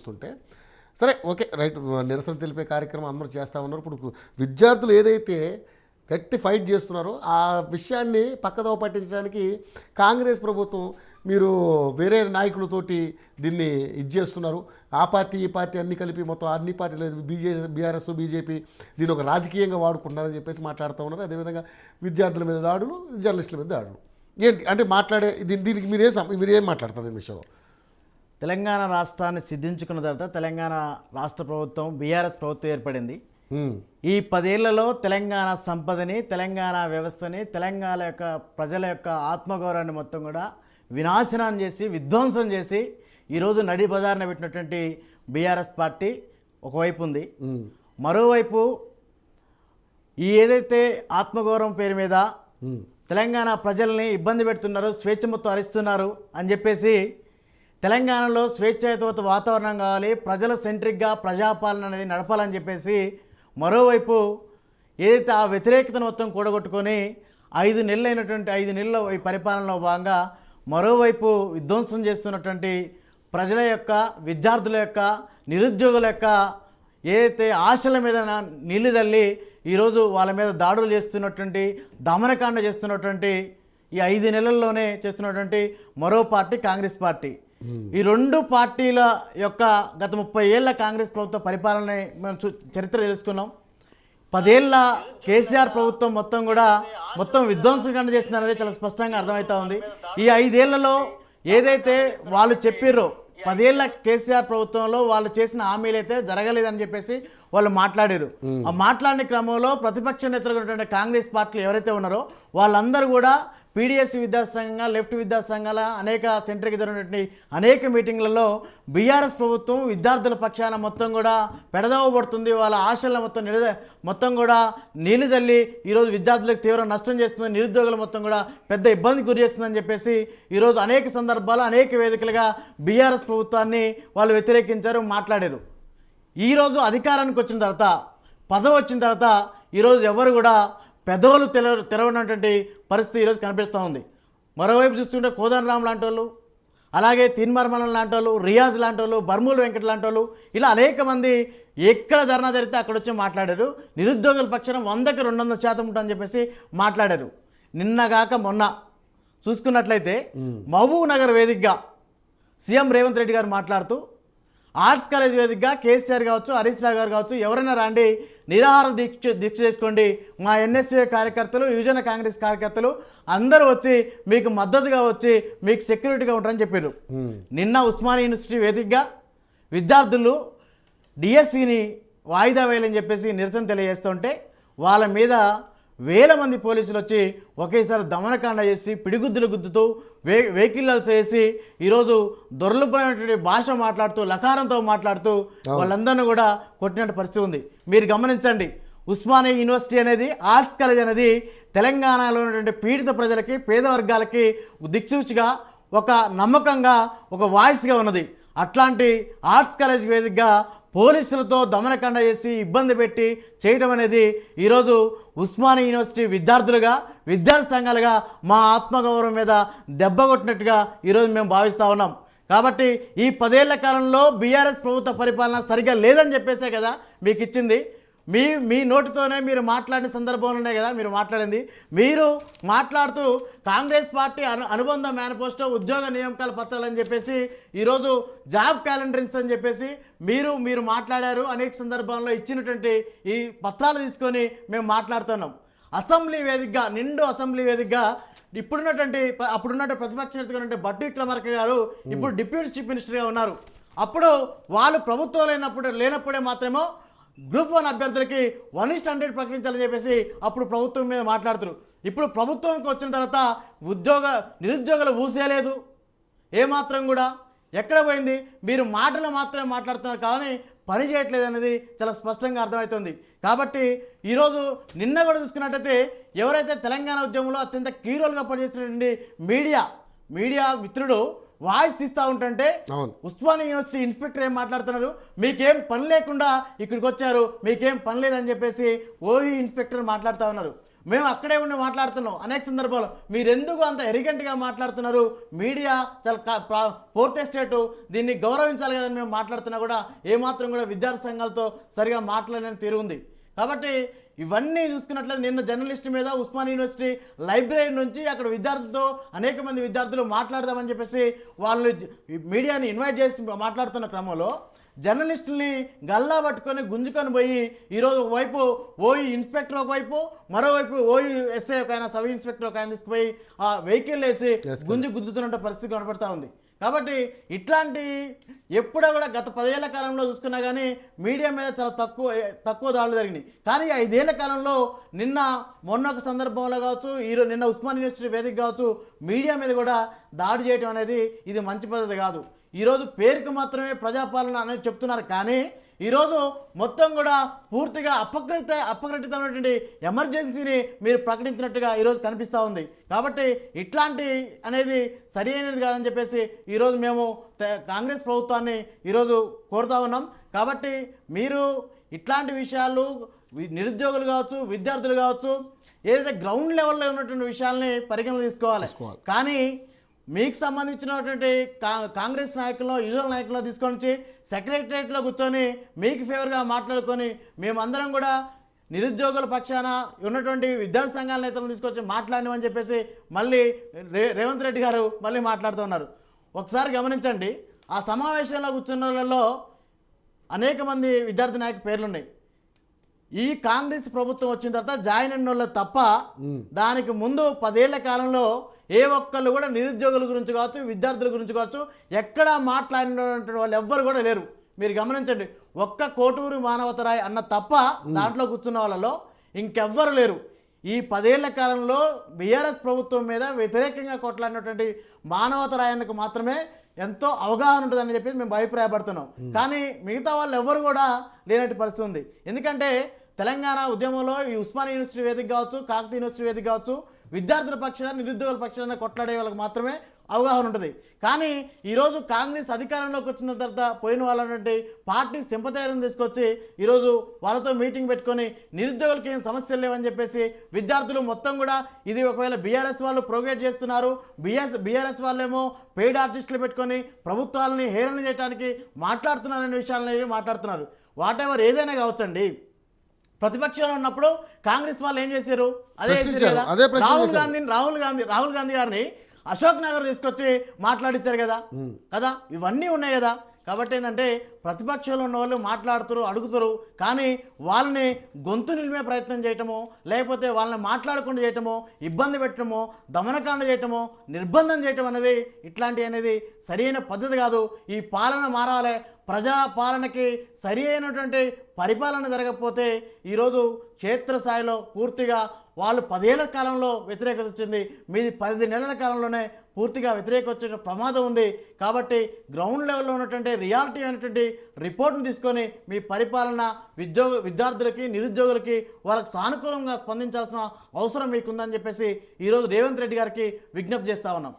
చూస్తుంటే సరే okay right, నిరసన తెలిపే కార్యక్రమం అందరూ చేస్తూ ఉన్నారు. ఇప్పుడు విద్యార్థులు ఏదైతే గట్టి ఫైట్ చేస్తున్నారో ఆ విషయాన్ని పక్కదోవ పట్టించడానికి కాంగ్రెస్ ప్రభుత్వం మీరు వేరే నాయకులతోటి దీన్ని చేస్తున్నారు. ఆ పార్టీ ఈ పార్టీ అన్ని కలిపి మొత్తం అన్ని పార్టీలు బీఆర్ఎస్ బీజేపీ దీన్ని ఒక రాజకీయంగా వాడుకుంటున్నారని చెప్పేసి మాట్లాడుతూ ఉన్నారు. అదేవిధంగా విద్యార్థుల మీద దాడులు, జర్నలిస్టుల మీద దాడులు ఏంటి అంటే మాట్లాడే దీనికి మీరేం మాట్లాడతారు దీని విషయంలో? తెలంగాణ రాష్ట్రాన్ని సిద్ధించుకున్న తర్వాత తెలంగాణ రాష్ట్ర ప్రభుత్వం బీఆర్ఎస్ ప్రభుత్వం ఏర్పడింది. ఈ 10 ఏళ్లలో తెలంగాణ సంపదని, తెలంగాణ వ్యవస్థని, తెలంగాణ యొక్క ప్రజల యొక్క ఆత్మగౌరవాన్ని మొత్తం కూడా వినాశనం చేసి విధ్వంసం చేసి ఈరోజు నడి బజార్న పెట్టినటువంటి బీఆర్ఎస్ పార్టీ ఒకవైపు ఉంది. మరోవైపు ఈ ఏదైతే ఆత్మగౌరవం పేరు మీద తెలంగాణ ప్రజల్ని ఇబ్బంది పెడుతున్నారు, స్వేచ్ఛ మొత్తం హరిస్తున్నారు అని చెప్పేసి తెలంగాణలో స్వేచ్ఛాయుత వాతావరణం కావాలి, ప్రజల సెంట్రిక్గా ప్రజాపాలన అనేది నడపాలని చెప్పేసి మరోవైపు ఏదైతే ఆ వ్యతిరేకతను మొత్తం కూడగొట్టుకొని 5 నెలల ఈ పరిపాలనలో భాగంగా మరోవైపు విధ్వంసం చేస్తున్నటువంటి ప్రజల యొక్క, విద్యార్థుల యొక్క, నిరుద్యోగుల యొక్క ఏదైతే ఆశల మీద నీళ్లు చల్లి ఈరోజు వాళ్ళ మీద దాడులు చేస్తున్నటువంటి, దమనకాండ చేస్తున్నటువంటి ఈ 5 నెలల్లోనే చేస్తున్నటువంటి మరో పార్టీ కాంగ్రెస్ పార్టీ. ఈ 2 పార్టీల యొక్క గత 30 ఏళ్ల కాంగ్రెస్ ప్రభుత్వ పరిపాలన మనం చరిత్ర తెలుసుకున్నాం. 10 ఏళ్ల కేసీఆర్ ప్రభుత్వం మొత్తం విధ్వంసకాండ చేస్తుంది అనేది చాలా స్పష్టంగా అర్థమవుతా ఉంది. ఈ 5 ఏళ్లలో ఏదైతే వాళ్ళు చెప్పారో 10 ఏళ్ల కేసీఆర్ ప్రభుత్వంలో వాళ్ళు చేసిన హామీలు అయితే జరగలేదని చెప్పేసి వాళ్ళు మాట్లాడారు. ఆ మాట్లాడిన క్రమంలో ప్రతిపక్ష నేతలుగా ఉన్నటువంటి కాంగ్రెస్ పార్టీలు ఎవరైతే ఉన్నారో వాళ్ళందరూ కూడా పీడిఎస్ విద్యాసంఘంగా, లెఫ్ట్ విద్యాసంఘాల అనేక సెంటర్కి జరిగినటువంటి అనేక మీటింగ్లలో బీఆర్ఎస్ ప్రభుత్వం విద్యార్థుల పక్షాన మొత్తం కూడా పెడదవబడుతుంది, వాళ్ళ ఆశలను మొత్తం కూడా నీళ్లు చల్లి ఈరోజు విద్యార్థులకు తీవ్ర నష్టం చేస్తుంది, నిరుద్యోగులు మొత్తం కూడా పెద్ద ఇబ్బంది గురి చేస్తుందని చెప్పేసి ఈరోజు అనేక సందర్భాలు అనేక వేదికలుగా బీఆర్ఎస్ ప్రభుత్వాన్ని వాళ్ళు వ్యతిరేకించారు, మాట్లాడారు. ఈరోజు అధికారానికి వచ్చిన తర్వాత, పదవి వచ్చిన తర్వాత ఈరోజు ఎవరు కూడా పెద్దవాళ్ళు తెరవనటువంటి పరిస్థితి ఈరోజు కనిపిస్తూ ఉంది. మరోవైపు చూస్తుంటే కోదండరామ్ లాంటి వాళ్ళు, అలాగే తీన్మార్మలం లాంటి వాళ్ళు, రియాజ్ లాంటి వాళ్ళు, బర్మూలు వెంకట లాంటి వాళ్ళు, ఇలా అనేక మంది ఎక్కడ ధర్నా జరిగితే అక్కడ వచ్చి మాట్లాడారు. నిరుద్యోగుల పక్షాన 100కి 200% ఉంటుందని చెప్పేసి మాట్లాడారు. నిన్నగాక మొన్న చూసుకున్నట్లయితే మహబూబ్ నగర్ వేదికగా సీఎం రేవంత్ రెడ్డి గారు మాట్లాడుతూ ఆర్ట్స్ కాలేజ్ వేదికగా కేసీఆర్ కావచ్చు, హరీష్ రావు గారు కావచ్చు, ఎవరైనా రండి, నిరాహార దీక్ష చేసుకోండి, మా ఎన్ఎస్ఏ కార్యకర్తలు, యువజన కాంగ్రెస్ కార్యకర్తలు అందరూ వచ్చి మీకు మద్దతుగా వచ్చి మీకు సెక్యూరిటీగా ఉంటారని చెప్పారు. నిన్న ఉస్మానియా యూనివర్సిటీ వేదికగా విద్యార్థులు డిఎస్సిని వాయిదా వేయాలని చెప్పేసి నిరసన తెలియజేస్తుంటే వాళ్ళ మీద వేల మంది పోలీసులు వచ్చి ఒకేసారి దమనకాండ చేసి పిడిగుద్దులు గుద్దుతూ వెహికల్స్ వేసి ఈరోజు దొరలుపోయినటువంటి భాష మాట్లాడుతూ, లకారంతో మాట్లాడుతూ వాళ్ళందరినీ కూడా కొట్టినట్టు పరిస్థితి ఉంది. మీరు గమనించండి, ఉస్మానియా యూనివర్సిటీ అనేది, ఆర్ట్స్ కాలేజ్ అనేది తెలంగాణలో ఉన్నటువంటి పీడిత ప్రజలకి, పేద వర్గాలకి దిక్సూచిగా, ఒక నమ్మకంగా, ఒక వాయిస్గా ఉన్నది. అట్లాంటి ఆర్ట్స్ కాలేజ్ వేదికగా పోలీసులతో దమనకాండ చేసి ఇబ్బంది పెట్టి చేయడం అనేది ఈరోజు ఉస్మానియా యూనివర్సిటీ విద్యార్థులుగా, విద్యార్థి సంఘాలుగా మా ఆత్మగౌరవం మీద దెబ్బ కొట్టినట్టుగా ఈరోజు మేము భావిస్తూ ఉన్నాం. కాబట్టి ఈ 10 ఏళ్ల కాలంలో బీఆర్ఎస్ ప్రభుత్వ పరిపాలన సరిగ్గా లేదని చెప్పేసే కదా మీకు ఇచ్చింది. మీ నోటితోనే మీరు మాట్లాడిన సందర్భంలోనే కదా మీరు మాట్లాడింది. మీరు మాట్లాడుతూ కాంగ్రెస్ పార్టీ అనుబంధ మేనిఫెస్టో, ఉద్యోగ నియామకాల పత్రాలు అని చెప్పేసి ఈరోజు జాబ్ క్యాలెండరింగ్స్ అని చెప్పేసి మీరు మాట్లాడారు. అనేక సందర్భాల్లో ఇచ్చినటువంటి ఈ పత్రాలు తీసుకొని మేము మాట్లాడుతున్నాం. అసెంబ్లీ వేదికగా, నిండు అసెంబ్లీ వేదికగా అప్పుడున్నటువంటి ప్రతిపక్ష నేతగా ఉంటే బట్టి విక్రమార్క గారు ఇప్పుడు డిప్యూటీ చీఫ్ మినిస్టర్గా ఉన్నారు. అప్పుడు వాళ్ళు ప్రభుత్వం లేనప్పుడే మాత్రమో గ్రూప్ 1 అభ్యర్థులకి 1:100 ప్రకటించాలని చెప్పేసి అప్పుడు ప్రభుత్వం మీద మాట్లాడుతారు. ఇప్పుడు ప్రభుత్వంకి వచ్చిన తర్వాత నిరుద్యోగులు ఊసేయలేదు, ఏమాత్రం కూడా ఎక్కడ పోయింది? మీరు మాటలు మాత్రమే మాట్లాడుతున్నారు కానీ పని చేయట్లేదు అనేది చాలా స్పష్టంగా అర్థమవుతుంది. కాబట్టి ఈరోజు నిన్న కూడా చూసుకున్నట్టయితే ఎవరైతే తెలంగాణ ఉద్యమంలో అత్యంత కీ రోల్గా పనిచేస్తున్నటువంటి మీడియా మిత్రుడు వాయిస్ తీస్తూ ఉంటుంటే ఉస్మానియా యూనివర్సిటీ ఇన్స్పెక్టర్ ఏం మాట్లాడుతున్నారు, మీకేం పని లేకుండా ఇక్కడికి వచ్చారు, మీకేం పని లేదని చెప్పేసి ఓఈ ఇన్స్పెక్టర్ మాట్లాడుతూ ఉన్నారు. మేము అక్కడే ఉండి మాట్లాడుతున్నాం అనేక సందర్భాల్లో. మీరెందుకు అంత ఎరిగెంట్గా మాట్లాడుతున్నారు? మీడియా చాలా ఫోర్త్ ఎస్టేట్ దీన్ని గౌరవించాలి కదని మేము మాట్లాడుతున్నా కూడా ఏమాత్రం కూడా విద్యార్థి సంఘాలతో సరిగా మాట్లాడలేని తీరు ఉంది. కాబట్టి ఇవన్నీ చూసుకున్నట్లయితే నిన్న జర్నలిస్ట్ మీద ఉస్మాన్ యూనివర్సిటీ లైబ్రరీ నుంచి అక్కడ విద్యార్థులతో అనేక మంది విద్యార్థులు మాట్లాడదామని చెప్పేసి వాళ్ళు మీడియాని ఇన్వైట్ చేసి మాట్లాడుతున్న క్రమంలో జర్నలిస్టుల్ని గల్లా పట్టుకొని గుంజుకొని పోయి ఈరోజు ఒకవైపు ఓయి ఇన్స్పెక్టర్ ఒకవైపు, మరోవైపు ఓయి ఎస్ఐ ఒక ఆయన, సబ్ ఇన్స్పెక్టర్ ఒక ఆయన తీసుకుపోయి ఆ వెహికల్ వేసి గుంజుతున్న పరిస్థితి కనపడతా ఉంది. కాబట్టి ఇట్లాంటి ఎప్పుడో కూడా గత 10 ఏళ్ల కాలంలో చూసుకున్నా కానీ మీడియా మీద చాలా తక్కువ దాడులు జరిగినాయి. కానీ 5 ఏళ్ల కాలంలో మొన్న ఒక సందర్భంలో కావచ్చు, నిన్న ఉస్మాన్ యూనివర్సిటీ వేదిక కావచ్చు, మీడియా మీద కూడా దాడి చేయడం అనేది ఇది మంచి పద్ధతి కాదు. ఈరోజు పేరుకు మాత్రమే ప్రజాపాలన అనేది చెప్తున్నారు, కానీ ఈరోజు మొత్తం కూడా పూర్తిగా అపకటితమైనటువంటి ఎమర్జెన్సీని మీరు ప్రకటించినట్టుగా ఈరోజు కనిపిస్తూ ఉంది. కాబట్టి ఇట్లాంటి అనేది సరి అయినది కాదని చెప్పేసి ఈరోజు మేము కాంగ్రెస్ ప్రభుత్వాన్ని ఈరోజు కోరుతా ఉన్నాం. కాబట్టి మీరు ఇట్లాంటి విషయాలు నిరుద్యోగులు కావచ్చు, విద్యార్థులు కావచ్చు, ఏదైతే గ్రౌండ్ లెవెల్లో ఉన్నటువంటి విషయాల్ని పరిగణన తీసుకోవాలి. కానీ మీకు సంబంధించినటువంటి కాంగ్రెస్ నాయకులను, యువజన నాయకులను తీసుకొని సెక్రటరియట్లో కూర్చొని మీకు ఫేవర్గా మాట్లాడుకొని మేమందరం కూడా నిరుద్యోగుల పక్షాన ఉన్నటువంటి విద్యార్థి సంఘాల నేతలను తీసుకొచ్చి మాట్లాడినామని చెప్పేసి మళ్ళీ రేవంత్ రెడ్డి గారు మళ్ళీ మాట్లాడుతున్నారు. ఒకసారి గమనించండి, ఆ సమావేశంలో కూర్చున్న వాళ్ళలో అనేక మంది విద్యార్థి నాయకుల పేర్లున్నాయి. ఈ కాంగ్రెస్ ప్రభుత్వం వచ్చిన తర్వాత జాయిన్ అయిన వాళ్ళు తప్ప దానికి ముందు 10 ఏళ్ల కాలంలో ఏ ఒక్కళ్ళు కూడా నిరుద్యోగుల గురించి కావచ్చు, విద్యార్థుల గురించి కావచ్చు ఎక్కడా మాట్లాడినటువంటి వాళ్ళు ఎవ్వరు కూడా లేరు. మీరు గమనించండి, ఒక్క కోటూరు మానవతరాయ్ అన్న తప్ప దాంట్లో కూర్చున్న వాళ్ళలో ఇంకెవ్వరు లేరు. ఈ 10 ఏళ్ల కాలంలో బీఆర్ఎస్ ప్రభుత్వం మీద వ్యతిరేకంగా కొట్లాడినటువంటి మానవతరాయానికి మాత్రమే ఎంతో అవగాహన ఉంటుందని చెప్పి మేము అభిప్రాయపడుతున్నాం. కానీ మిగతా వాళ్ళు ఎవరు కూడా లేనట్టు పరిస్థితి ఉంది. ఎందుకంటే తెలంగాణ ఉద్యమంలో ఈ ఉస్మాన్ యూనివర్సిటీ వేదిక కావచ్చు, కాకతీయ యూనివర్సిటీ వేదిక కావచ్చు, విద్యార్థుల పక్షాన, నిరుద్యోగుల పక్షాన కొట్లాడే వాళ్ళకి మాత్రమే అవగాహన ఉంటుంది. కానీ ఈరోజు కాంగ్రెస్ అధికారంలోకి వచ్చిన తర్వాత పోయిన వాళ్ళంటే పార్టీ సింపతైర్యం తీసుకొచ్చి ఈరోజు వాళ్ళతో మీటింగ్ పెట్టుకొని నిరుద్యోగులకి ఏం సమస్యలు లేవని చెప్పేసి విద్యార్థులు మొత్తం కూడా ఇది ఒకవేళ బీఆర్ఎస్ వాళ్ళు ప్రోగ్రెట్ చేస్తున్నారు, బీఆర్ఎస్ వాళ్ళేమో పెయిడ్ ఆర్టిస్టులు పెట్టుకొని ప్రభుత్వాలని హేళన చేయడానికి మాట్లాడుతున్నారనే విషయాలను మాట్లాడుతున్నారు. వాట్ ఎవర్ ఏదైనా కావచ్చండి. ప్రతిపక్షంలో ఉన్నప్పుడు కాంగ్రెస్ వాళ్ళు ఏం చేశారు? అదే రాహుల్ గాంధీ గారిని అశోక్ నగర్ తీసుకొచ్చి మాట్లాడించారు కదా. ఇవన్నీ ఉన్నాయి కదా. కాబట్టి ఏంటంటే ప్రతిపక్షంలో ఉన్న వాళ్ళు మాట్లాడుతారు, అడుగుతారు, కానీ వాళ్ళని గొంతు నిలిమే ప్రయత్నం చేయటమో, లేకపోతే వాళ్ళని మాట్లాడకుండా చేయటమో, ఇబ్బంది పెట్టడమో, దమనకాండ చేయటమో, నిర్బంధం చేయటం అనేది ఇట్లాంటివి అనేది సరైన పద్ధతి కాదు. ఈ పాలన మారాలి. ప్రజాపాలనకి సరి అయినటువంటి పరిపాలన జరగకపోతే ఈరోజు క్షేత్రస్థాయిలో పూర్తిగా వాళ్ళు 10 ఏళ్ల కాలంలో వ్యతిరేకత వచ్చింది, మీది 10 నెలల కాలంలోనే పూర్తిగా వ్యతిరేకత వచ్చే ప్రమాదం ఉంది. కాబట్టి గ్రౌండ్ లెవెల్లో ఉన్నటువంటి రియాలిటీ అయినటువంటి రిపోర్ట్ని తీసుకొని మీ పరిపాలన విద్యార్థులకి, నిరుద్యోగులకి వాళ్ళకి సానుకూలంగా స్పందించాల్సిన అవసరం మీకుందని చెప్పేసి ఈరోజు రేవంత్ రెడ్డి గారికి విజ్ఞప్తి చేస్తా ఉన్నాం.